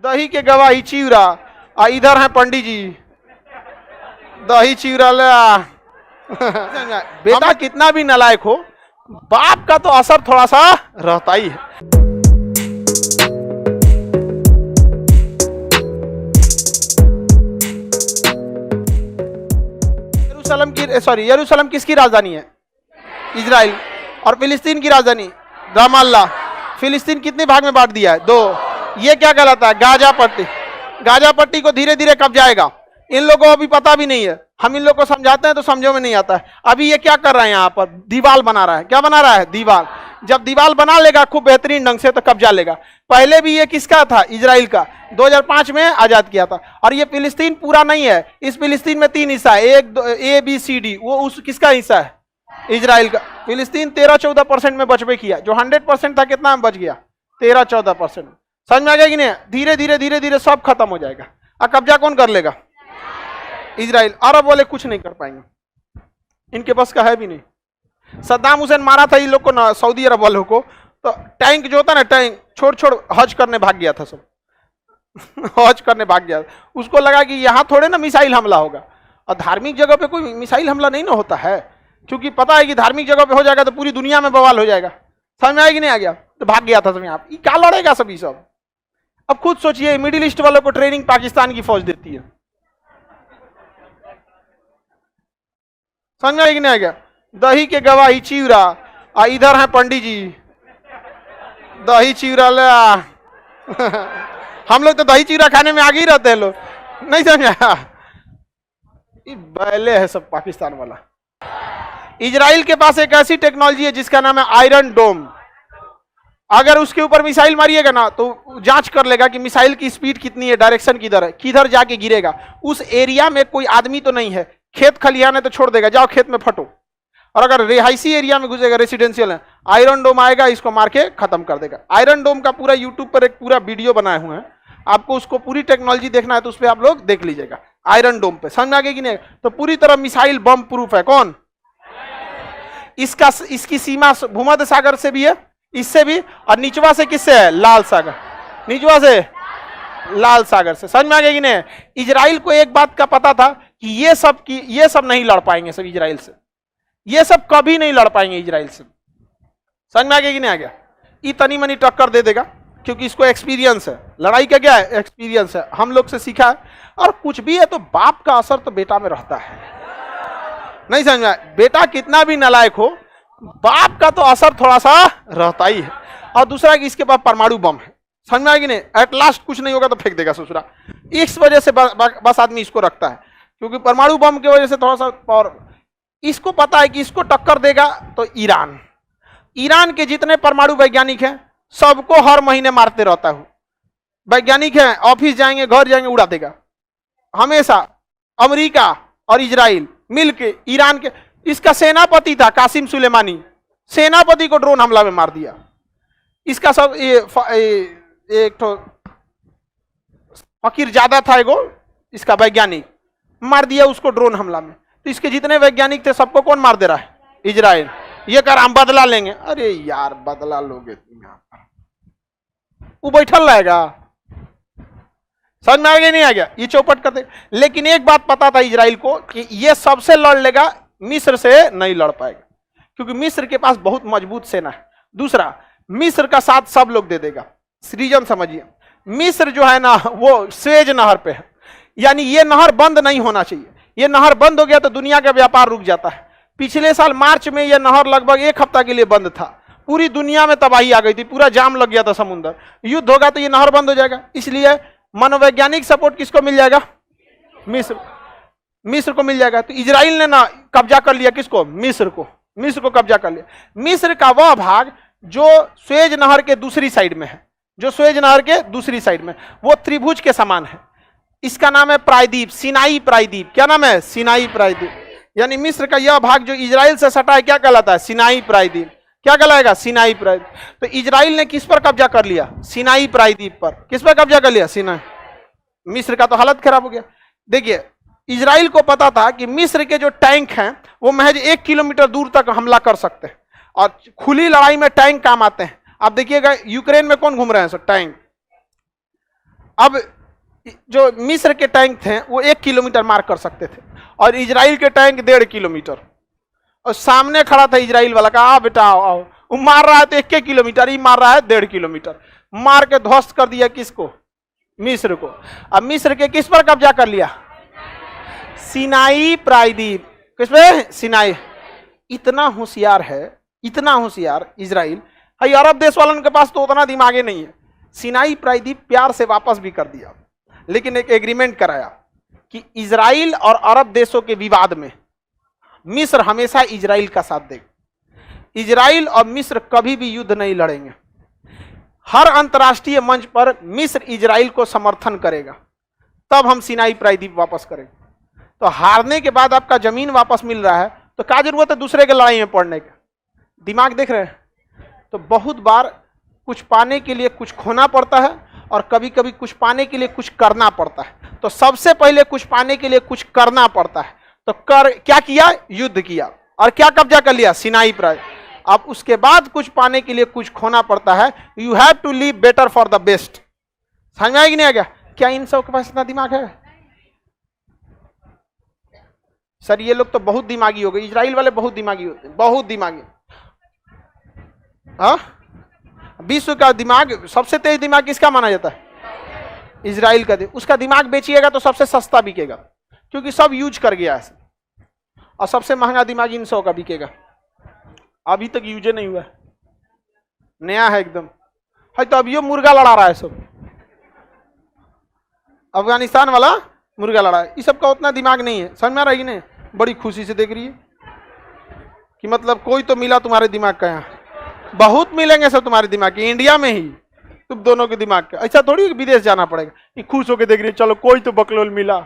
दही के गवाही चिवरा, इधर है पंडित जी, दही चिवरा ले आ। बेटा कितना भी नालायक हो, बाप का तो असर थोड़ा सा रहता ही है। यरूशलेम किसकी राजधानी है? इजराइल। और फिलिस्तीन की राजधानी रामाल्ला। फिलिस्तीन कितने भाग में बांट दिया है? 2। ये क्या कहलाता है? गाजा पट्टी। गाजा पट्टी को धीरे धीरे कब जाएगा, इन लोगों को अभी पता भी नहीं है। हम इन लोगों को समझाते हैं तो समझो में नहीं आता है। अभी ये क्या कर रहा है, यहाँ पर दीवार बना रहा है। क्या बना रहा है? दीवार। जब दीवार बना लेगा खूब बेहतरीन ढंग से तो कब्जा लेगा। पहले भी ये किसका था? इजराइल का। 2005 में आजाद किया था। और ये फिलिस्तीन पूरा नहीं है, इस फिलिस्तीन में 3 हिस्सा है, एक ABCD। वो उस किसका हिस्सा है? इजराइल का। फिलिस्तीन 13-14% में बचबे किया। जो 100% था कितना में बच गया? 13-14%। समझ में आ गया कि नहीं? धीरे धीरे धीरे धीरे सब खत्म हो जाएगा। अब कब्जा कौन कर लेगा? इजराइल। अरब वाले कुछ नहीं कर पाएंगे, इनके बस का है भी नहीं। सद्दाम हुसैन मारा था इन लोग को ना, सऊदी अरब वालों को, तो टैंक जो होता ना, टैंक छोड़ हज करने भाग गया था सब। हज करने भाग गया। उसको लगा कि यहां थोड़े ना मिसाइल हमला होगा। और धार्मिक जगह पे कोई मिसाइल हमला नहीं ना होता है, क्योंकि पता है कि धार्मिक जगह पे हो जाएगा तो पूरी दुनिया में बवाल हो जाएगा। समझ में आया कि नहीं आ गया? तो भाग गया था सब। यहाँ क्या लड़ेगा सभी सब। अब खुद सोचिए, मिडिल ईस्ट वालों को ट्रेनिंग पाकिस्तान की फौज देती है। समझ में आया कि नहीं आ गया? दही के गवाही चिवरा, इधर है पंडित जी, दही चिवरा ले आ। हम लोग तो दही चिवरा खाने में आगे ही रहते हैं लोग, नहीं समझा? बैले है सब पाकिस्तान वाला। इजराइल के पास एक ऐसी टेक्नोलॉजी है जिसका नाम है आयरन डोम। अगर उसके ऊपर मिसाइल मारिएगा ना तो जांच कर लेगा कि मिसाइल की स्पीड कितनी है, डायरेक्शन किधर है, किधर जाके गिरेगा। उस एरिया में कोई आदमी तो नहीं है, खेत खलिहान है तो छोड़ देगा, जाओ खेत में फटो। और अगर रिहायशी एरिया में घुसेगा, रेसिडेंशियल है, आयरन डोम आएगा, इसको मार के खत्म कर देगा। आयरन डोम का पूरा यूट्यूब पर एक पूरा वीडियो बनाए हुए हैं, आपको उसको पूरी टेक्नोलॉजी देखना है तो उस पर आप लोग देख लीजिएगा। आयरन डोम पे समझ में आ गया कि नहीं? तो पूरी तरह मिसाइल बम प्रूफ है। कौन? इसकी सीमा भूमध्य सागर से भी है, इससे भी, और निचवा से किससे है? लाल सागर। निचवा से लाल सागर से। समझ में आ गया कि नहीं? इजराइल को एक बात का पता था कि ये सब नहीं लड़ पाएंगे सब इजराइल से, ये सब कभी नहीं लड़ पाएंगे इजराइल से। समझ में आ गया कि नहीं आ गया? ये तनी मनी टक्कर दे देगा, क्योंकि इसको एक्सपीरियंस है। लड़ाई का क्या है? एक्सपीरियंस है। हम लोग से सीखा है। और कुछ भी है तो बाप का असर तो बेटा में रहता है, नहीं समझ में आया? बेटा कितना भी नालायक हो, बाप का तो असर थोड़ा सा रहता ही है। और दूसरा कि इसके पास परमाणु बम है। समझ में आया कि नहीं? एट लास्ट कुछ नहीं होगा तो फेंक देगा ससुरा। इस वजह से बस आदमी इसको रखता है, क्योंकि परमाणु बम की वजह से थोड़ा सा पावर। इसको पता है कि इसको टक्कर देगा तो ईरान के जितने परमाणु वैज्ञानिक हैं सबको हर महीने मारते रहता हूं। वैज्ञानिक हैं, ऑफिस जाएंगे, घर जाएंगे, उड़ा देगा। हमेशा अमेरिका और इजराइल मिलके ईरान के, इसका सेनापति था कासिम सुलेमानी, सेनापति को ड्रोन हमला में मार दिया। इसका सब एक तो फकीर ज्यादा था एगो, इसका वैज्ञानिक मार दिया उसको ड्रोन हमला में। तो इसके जितने वैज्ञानिक थे सबको कौन मार दे रहा है? इजराइल। ये कर हम बदला लेंगे। अरे यार बदला लोगे तुम, यहां पर वो बैठल रहेगा। समझ में आ गया नहीं आ गया? ये चौपट करते। लेकिन एक बात पता था इजराइल को कि ये सबसे लड़ लेगा, मिस्र से नहीं लड़ पाएगा, क्योंकि मिस्र के पास बहुत मजबूत सेना है। दूसरा, मिस्र का साथ सब लोग दे देगा। रीजन समझिए, मिस्र जो है ना वो स्वेज नहर पे है, यानी ये नहर बंद नहीं होना चाहिए। ये नहर बंद हो गया तो दुनिया का व्यापार रुक जाता है। पिछले साल मार्च में यह नहर लगभग 1 हफ्ता के लिए बंद था। पूरी दुनिया में तबाही आ गई थी, पूरा जाम लग गया था समुद्र। युद्ध होगा तो ये नहर बंद हो जाएगा। इसलिए मनोवैज्ञानिक सपोर्ट किसको मिल जाएगा? मिस्र को मिल जाएगा। तो इजराइल ने ना कब्जा कर लिया किसको? मिस्र को कब्जा कर लिया। मिस्र का वह भाग जो स्वेज नहर के दूसरी साइड में है, वो त्रिभुज के समान है। इसका नाम है प्रायद्वीप, सिनाई प्रायद्वीप। क्या नाम है? सिनाई प्रायद्वीप। यानी मिस्र का यह भाग जो इजराइल से सटा है क्या कहलाता है? सिनाई प्रायद्वीप। क्या कहलाएगा? सिनाई प्रायद्वीप। तो इजराइल ने किस पर कब्जा कर लिया? सिनाई प्रायद्वीप पर। किस पर कब्जा कर लिया? सिनाई। मिस्र का तो हालत खराब हो गया। देखिए, इजराइल को पता था कि मिस्र के जो टैंक हैं वो महज 1 किलोमीटर दूर तक हमला कर सकते हैं, और खुली लड़ाई में टैंक काम आते हैं। आप देखिएगा यूक्रेन में कौन घूम रहे हैं? Sir tank. अब जो मिस्र के टैंक थे वो 1 किलोमीटर मार कर सकते थे और इजराइल के टैंक 1.5 किलोमीटर, और सामने खड़ा था इजराइल वाला, कहा आओ बेटा आओ आओ। वो मार रहा है तो 1 किलोमीटर, ही मार रहा है 1.5 किलोमीटर, मार के ध्वस्त कर दिया किसको? मिस्र को। अब मिस्र के किस पर कब्जा कर लिया? सिनाई प्रायद्वीप। किस पे? सिनाई। इतना होशियार है, इतना होशियार इजराइल। भाई अरब देश वालों के पास तो उतना दिमाग नहीं है। सिनाई प्रायद्वीप प्यार से वापस भी कर दिया, लेकिन एक एग्रीमेंट कराया कि इजराइल और अरब देशों के विवाद में मिस्र हमेशा इजराइल का साथ देगा। इजराइल और मिस्र कभी भी युद्ध नहीं लड़ेंगे। हर अंतर्राष्ट्रीय मंच पर मिस्र इजराइल को समर्थन करेगा, तब हम सिनाई प्रायद्वीप वापस करेंगे। तो हारने के बाद आपका जमीन वापस मिल रहा है तो क्या जरूरत है दूसरे के लड़ाई में पड़ने का? दिमाग देख रहे हैं? तो बहुत बार कुछ पाने के लिए कुछ खोना पड़ता है और कभी कभी कुछ पाने के लिए कुछ करना पड़ता है। तो सबसे पहले कुछ पाने के लिए कुछ करना पड़ता है, तो कर क्या किया? युद्ध किया और क्या कब्जा कर लिया? सिनाई प्रायद्वीप। अब उसके बाद कुछ पाने के लिए कुछ खोना पड़ता है। You have to leave better for the best. समझ में आया कि नहीं आ गया? क्या इन सब के पास इतना दिमाग है? सर ये लोग तो बहुत दिमागी हो गए, इजराइल वाले बहुत दिमागी होते हैं, बहुत दिमागी। हाँ, विश्व का दिमाग सबसे तेज दिमाग किसका माना जाता है? इजराइल का। उसका दिमाग बेचिएगा तो सबसे सस्ता बिकेगा, क्योंकि सब यूज कर गया है, और सबसे महंगा दिमाग इन 100 का बिकेगा। अभी तक यूज नहीं हुआ, नया है एकदम है। तो अभी मुर्गा लड़ा रहा है सब, अफगानिस्तान वाला मुर्गा लड़ा है। इस सब का उतना दिमाग नहीं है। समझ में आ रहा है कि नहीं? बड़ी खुशी से देख रही है कि मतलब कोई तो मिला तुम्हारे दिमाग का। यहाँ बहुत मिलेंगे सब तुम्हारे दिमाग के, इंडिया में ही तुम दोनों के दिमाग का। ऐसा थोड़ी विदेश जाना पड़ेगा कि खुश होकर देख रही है चलो कोई तो बकलोल मिला।